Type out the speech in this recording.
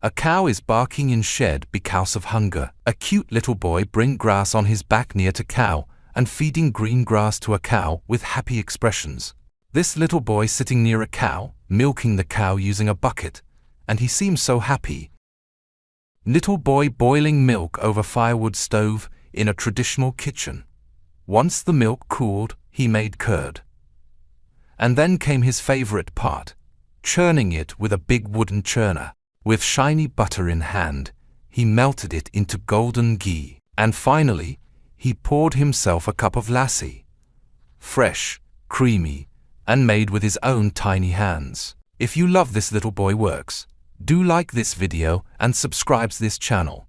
A cow is barking in shed because of hunger. A cute little boy bring grass on his back near to cow and feeding green grass to a cow with happy expressions. This little boy sitting near a cow, milking the cow using a bucket, and he seems so happy. Little boy boiling milk over firewood stove in a traditional kitchen. Once the milk cooled, he made curd. And then came his favorite part, churning it with a big wooden churner. With shiny butter in hand, he melted it into golden ghee. And finally, he poured himself a cup of lassi. Fresh, creamy, and made with his own tiny hands. If you love this little boy works, do like this video and subscribe to this channel.